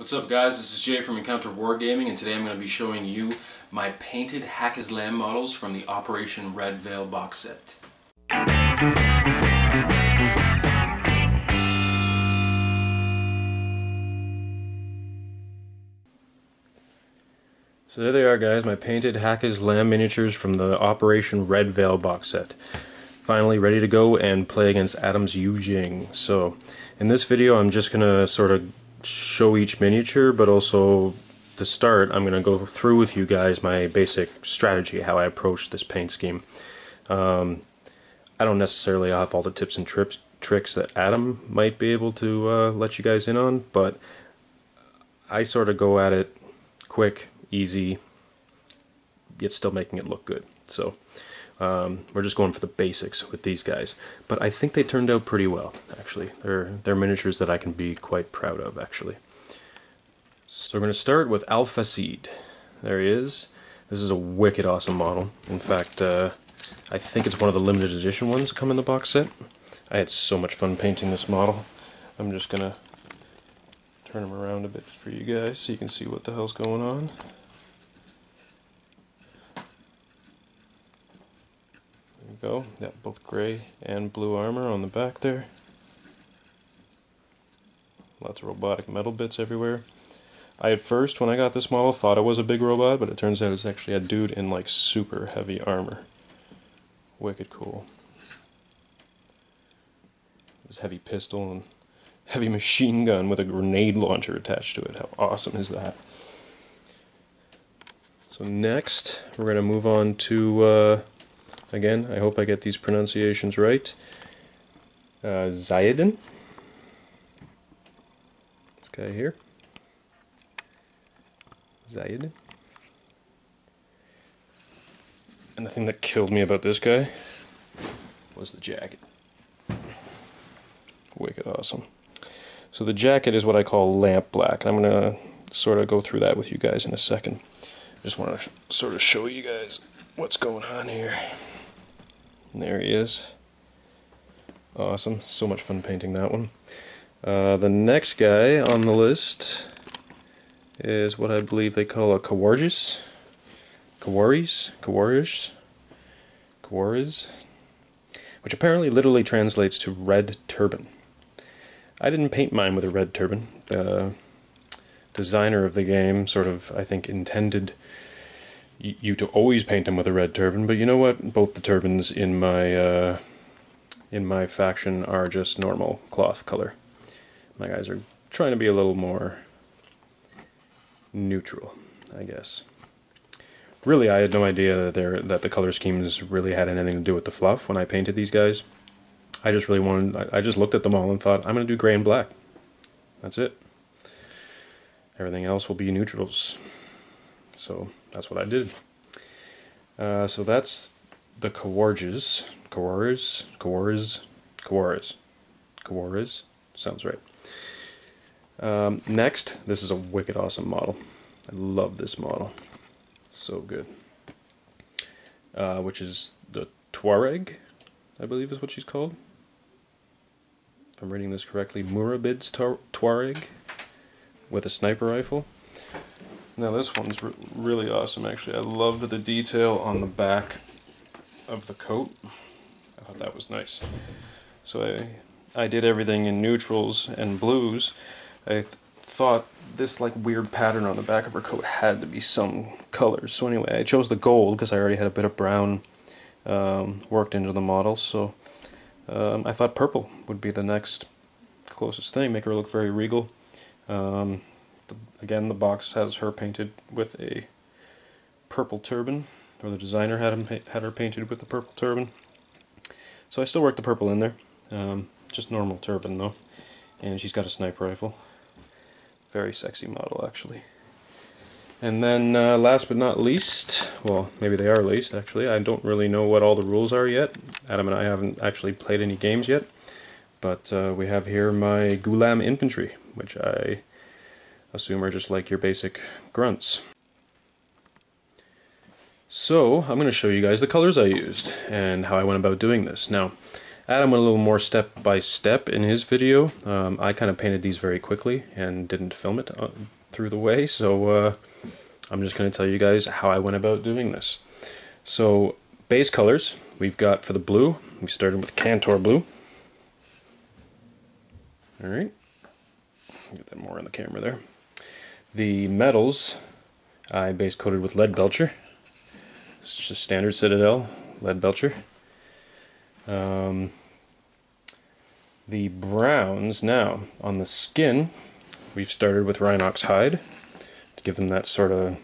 What's up guys, this is Jay from Wargaming, and today I'm going to be showing you my painted Haqqislam models from the Operation Red Veil box set. So there they are guys, my painted Haqqislam miniatures from the Operation Red Veil box set. Finally ready to go and play against Adam's Yujing. So in this video I'm just going to sort of show each miniature, but also to start I'm going to go through with you guys my basic strategy, how I approach this paint scheme. I don't necessarily have all the tips and tricks that Adam might be able to let you guys in on, but I sort of go at it quick, easy, yet still making it look good. So we're just going for the basics with these guys, but I think they turned out pretty well actually. They're miniatures that I can be quite proud of actually. So we're going to start with Fassed. There he is. This is a wicked awesome model. In fact, I think it's one of the limited edition ones that come in the box set. I had so much fun painting this model. I'm just gonna turn him around a bit for you guys so you can see what the hell's going on. Go. Got both gray and blue armor on the back there. Lots of robotic metal bits everywhere. I at first, when I got this model, thought it was a big robot, but it turns out it's actually a dude in like super heavy armor. Wicked cool. This heavy pistol and heavy machine gun with a grenade launcher attached to it. How awesome is that? So next, we're going to move on to again, I hope I get these pronunciations right. Zhayedan. This guy here. Zhayedan. And the thing that killed me about this guy was the jacket. Wicked awesome. So the jacket is what I call lamp black, and I'm going to sort of go through that with you guys in a second. Just want to sort of show you guys what's going on here. And there he is. Awesome. So much fun painting that one. The next guy on the list is what I believe they call a Khawarij. Khawarij, which apparently literally translates to red turban. I didn't paint mine with a red turban. The designer of the game sort of, I think, intended you to always paint them with a red turban, but you know what? Both the turbans in my faction are just normal cloth color. My guys are trying to be a little more neutral, I guess. Really, I had no idea that the color schemes really had anything to do with the fluff when I painted these guys. I just really wanted, I just looked at them all and thought, I'm going to do gray and black. That's it. Everything else will be neutrals. So that's what I did. So that's the Khawarij. Khawarij. Sounds right. Next, this is a wicked awesome model. I love this model. It's so good. Which is the Tuareg, I believe is what she's called. If I'm reading this correctly, Murabid's Tuareg with a sniper rifle. Now this one's really awesome actually. I love the detail on the back of the coat. I thought that was nice. So I did everything in neutrals and blues. I thought this like weird pattern on the back of her coat had to be some colors. So anyway, I chose the gold because I already had a bit of brown worked into the model. So I thought purple would be the next closest thing, make her look very regal. Again, the box has her painted with a purple turban, or the designer had her painted with the purple turban. So I still worked the purple in there, just normal turban though. And she's got a sniper rifle. Very sexy model actually. And then last but not least, well maybe they are least actually, I don't really know what all the rules are yet. Adam and I haven't actually played any games yet. But we have here my Ghulam Infantry, which I assume are just like your basic grunts. So I'm going to show you guys the colors I used and how I went about doing this. Now, Adam went a little more step by step in his video. I kind of painted these very quickly and didn't film it through the way, so I'm just going to tell you guys how I went about doing this. So, base colors we've got for the blue, we started with Cantor blue. Alright, get that more on the camera there. The metals I base coated with lead belcher. It's just standard Citadel lead belcher. The browns, now on the skin, we've started with Rhinox hide to give them that sort of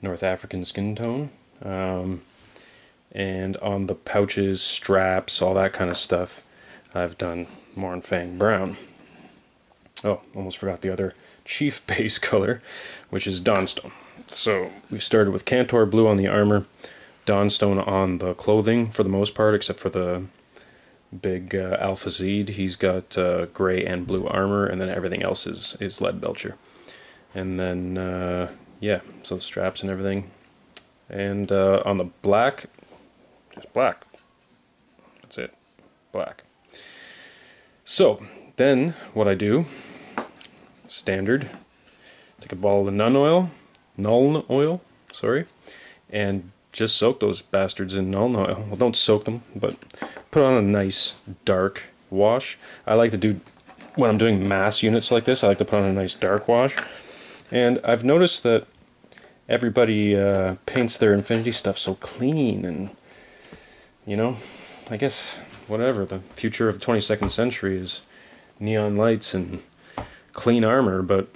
North African skin tone. And on the pouches, straps, all that kind of stuff, I've done Mournfang brown. Oh, almost forgot the other chief base color, which is Dawnstone. So we've started with Cantor blue on the armor, Dawnstone on the clothing for the most part, except for the big Alpha Zed. He's got gray and blue armor, and then everything else is lead belcher. And then, yeah, so the straps and everything. And on the black, just black. That's it, black. So, then what I do, standard, take a ball of the Nuln oil, sorry, and just soak those bastards in Nuln oil. Well, don't soak them, but put on a nice dark wash. I like to do, when I'm doing mass units like this, I like to put on a nice dark wash. And I've noticed that everybody paints their Infinity stuff so clean, and, you know, I guess, whatever, the future of the 22nd century is neon lights and clean armor, but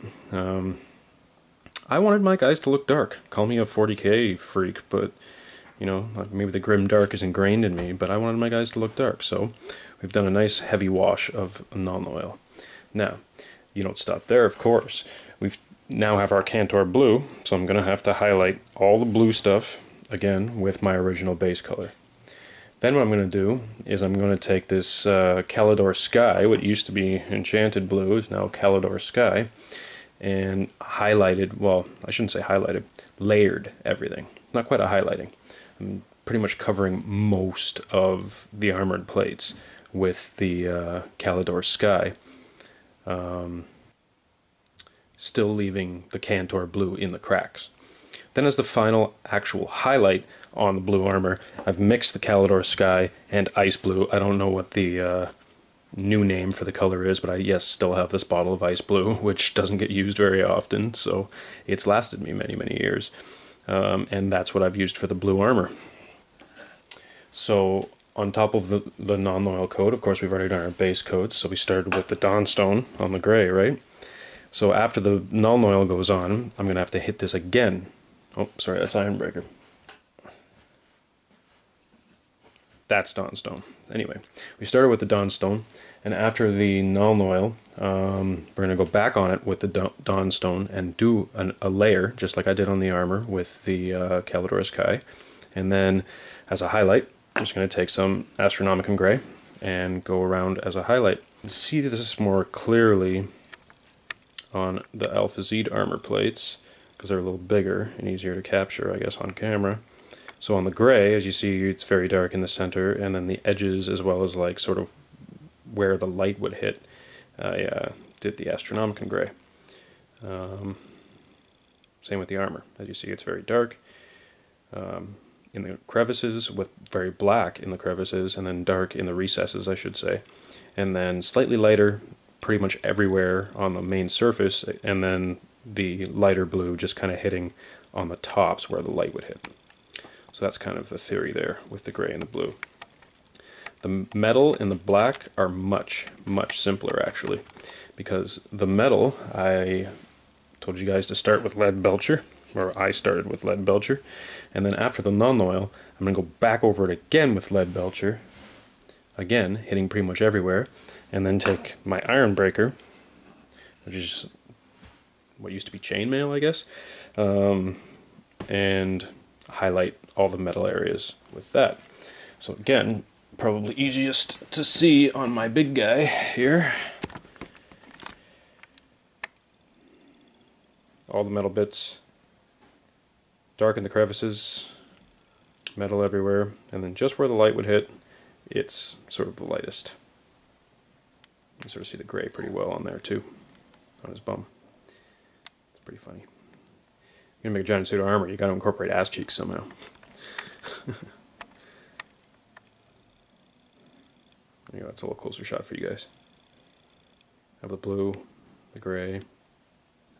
I wanted my guys to look dark. Call me a 40k freak, but, you know, maybe the grim dark is ingrained in me, but I wanted my guys to look dark, so we've done a nice heavy wash of Nuln oil. Now, you don't stop there, of course. We've now have our Cantor blue, so I'm going to have to highlight all the blue stuff, again, with my original base color. Then what I'm going to do is I'm going to take this Calidor Sky, what used to be Enchanted Blue, is now Calidor Sky, and highlighted, well, I shouldn't say highlighted, layered everything. Not quite a highlighting. I'm pretty much covering most of the armored plates with the Calidor Sky. Still leaving the Cantor blue in the cracks. Then as the final actual highlight on the blue armor, I've mixed the Calidor Sky and Ice Blue. I don't know what the new name for the color is, but I, yes, still have this bottle of Ice Blue, which doesn't get used very often, so it's lasted me many, many years. And that's what I've used for the blue armor. So on top of the non-oil coat, of course, we've already done our base coats, so we started with the Dawnstone on the gray, right? So after the Nuln oil goes on, I'm going to have to hit this again. Oh, sorry, that's Ironbreaker. That's Dawnstone. Anyway, we started with the Dawnstone, and after the Nuln oil, we're going to go back on it with the Dawnstone and do a layer, just like I did on the armor with the Calidor Sky. And then, as a highlight, I'm just going to take some Astronomicon Gray and go around as a highlight. See this more clearly on the Alpha Zed armor plates, because they're a little bigger and easier to capture, I guess, on camera. So on the gray, as you see, it's very dark in the center, and then the edges, as well as like sort of where the light would hit, I did the Astronomicon Gray. Same with the armor. As you see, it's very dark in the crevices, with very black in the crevices, and then dark in the recesses, I should say. And then slightly lighter pretty much everywhere on the main surface, and then the lighter blue just kind of hitting on the tops where the light would hit. So that's kind of the theory there with the gray and the blue. The metal and the black are much, much simpler actually, because the metal, I told you guys to start with lead belcher, or I started with lead belcher, and then after the Nuln oil, I'm going to go back over it again with lead belcher, again hitting pretty much everywhere, and then take my Ironbreaker, which is what used to be chainmail, I guess, and highlight all the metal areas with that. So again, probably easiest to see on my big guy here. All the metal bits, dark in the crevices, metal everywhere, and then just where the light would hit, it's sort of the lightest. You can sort of see the gray pretty well on there too, on his bum. It's pretty funny. You're gonna make a giant suit of armor, you gotta incorporate ass cheeks somehow. There you go, that's a little closer shot for you guys. Have the blue, the gray.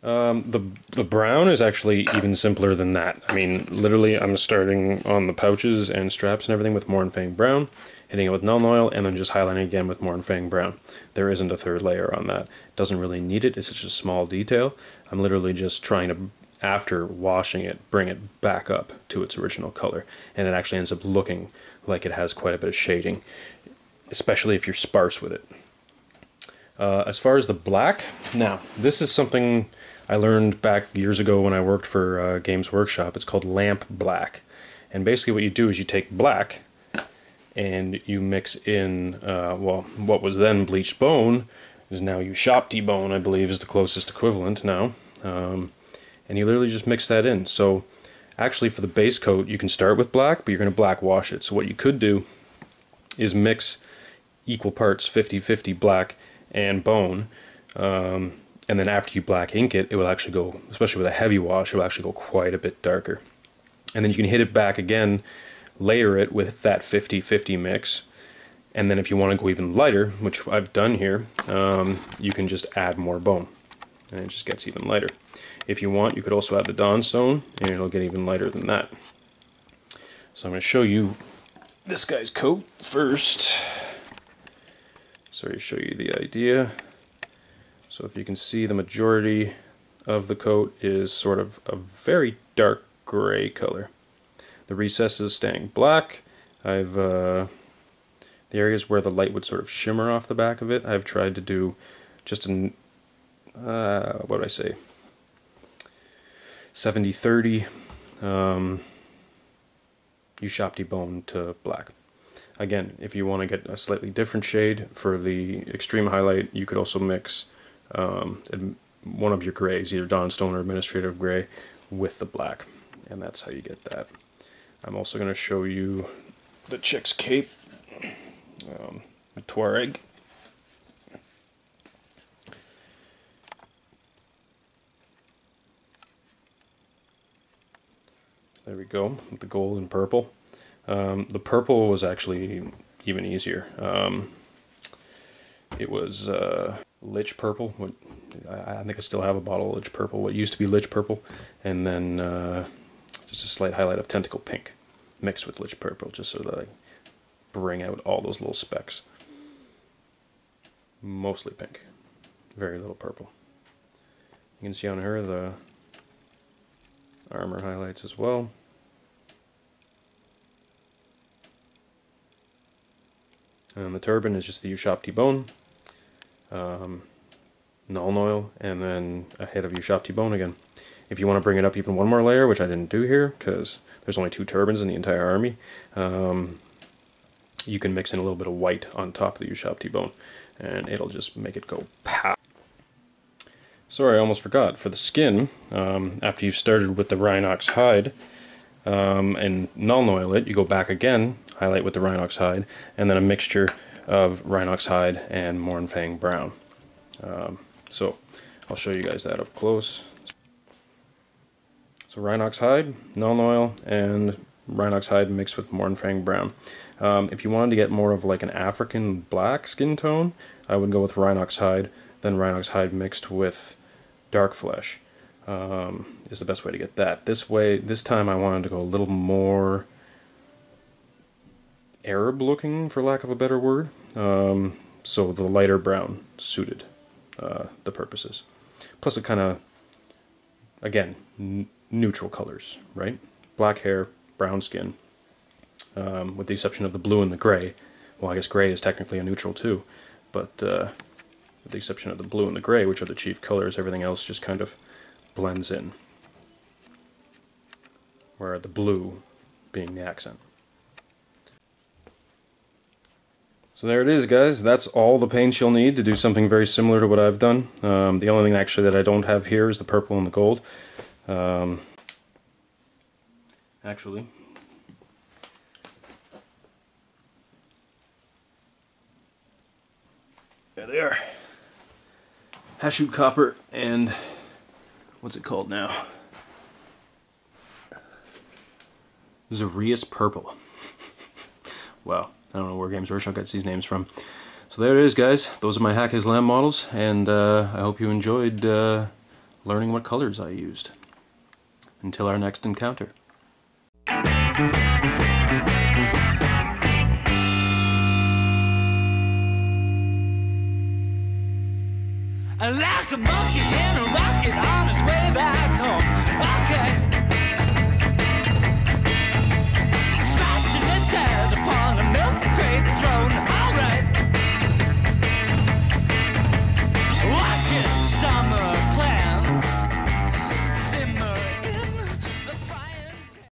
The brown is actually even simpler than that. I mean, literally, I'm starting on the pouches and straps and everything with Mournfang brown, hitting it with Null Oil, and then just highlighting again with Mournfang brown. There isn't a third layer on that. Doesn't really need it. It's such a small detail. I'm literally just trying to, after washing it, bring it back up to its original color, and it actually ends up looking like it has quite a bit of shading, especially if you're sparse with it. As far as the black, now, this is something I learned back years ago when I worked for Games Workshop. It's called lamp black. And basically what you do is you take black and you mix in, well, what was then bleached bone is now Ushapti bone, I believe, is the closest equivalent now. And you literally just mix that in. So actually for the base coat, you can start with black, but you're going to black wash it. So what you could do is mix equal parts 50-50 black and bone, and then after you black ink it, it will actually go, especially with a heavy wash, it will actually go quite a bit darker. And then you can hit it back again, layer it with that 50-50 mix, and then if you want to go even lighter, which I've done here, you can just add more bone, and it just gets even lighter. If you want, you could also add the Dawnstone, and it'll get even lighter than that. So I'm going to show you this guy's coat first. So to show you the idea. So if you can see, the majority of the coat is sort of a very dark gray color. The recesses staying black. I've the areas where the light would sort of shimmer off the back of it, I've tried to do just an what would I say, 70-30 Ushapti bone to black. Again, if you want to get a slightly different shade for the extreme highlight, you could also mix one of your grays, either Dawnstone or Administrative Gray, with the black, and that's how you get that. I'm also going to show you the chick's cape, the Tuareg. There we go, with the gold and purple. The purple was actually even easier. It was Lich Purple. I think I still have a bottle of Lich Purple, what used to be Lich Purple, and then just a slight highlight of Tentacle Pink mixed with Lich Purple, just so that I bring out all those little specks. Mostly pink, very little purple. You can see on her the armor highlights as well. And the turban is just the Ushapti bone, Null Oil, and then a hit of Ushapti bone again. If you want to bring it up even one more layer, which I didn't do here because there's only 2 turbans in the entire army, you can mix in a little bit of white on top of the Ushapti bone, and it'll just make it go pow. Sorry, I almost forgot. For the skin, after you've started with the Rhinox hide and Null Oil it, you go back again, highlight with the Rhinox hide, and then a mixture of Rhinox hide and Mournfang brown. So I'll show you guys that up close. So Rhinox hide, Null Oil, and Rhinox hide mixed with Mournfang brown. If you wanted to get more of like an African black skin tone, I would go with Rhinox hide, then Rhinox hide mixed with Dark Flesh is the best way to get that. This time I wanted to go a little more Arab looking, for lack of a better word, so the lighter brown suited the purposes. Plus it kind of, again, neutral colors, right? Black hair, brown skin, with the exception of the blue and the gray. Well, I guess gray is technically a neutral too, but with the exception of the blue and the gray, which are the chief colors, everything else just kind of blends in, where the blue being the accent. So there it is, guys. That's all the paints you'll need to do something very similar to what I've done. The only thing actually that I don't have here is the purple and the gold. Actually, There they are. Hashut copper and what's it called now? Zarius purple. Wow, I don't know where Games Workshop gets these names from. So there it is, guys. Those are my Haqqislam models, and I hope you enjoyed learning what colors I used. Until our next encounter. Like a monkey in a rocket on his way back home. Okay.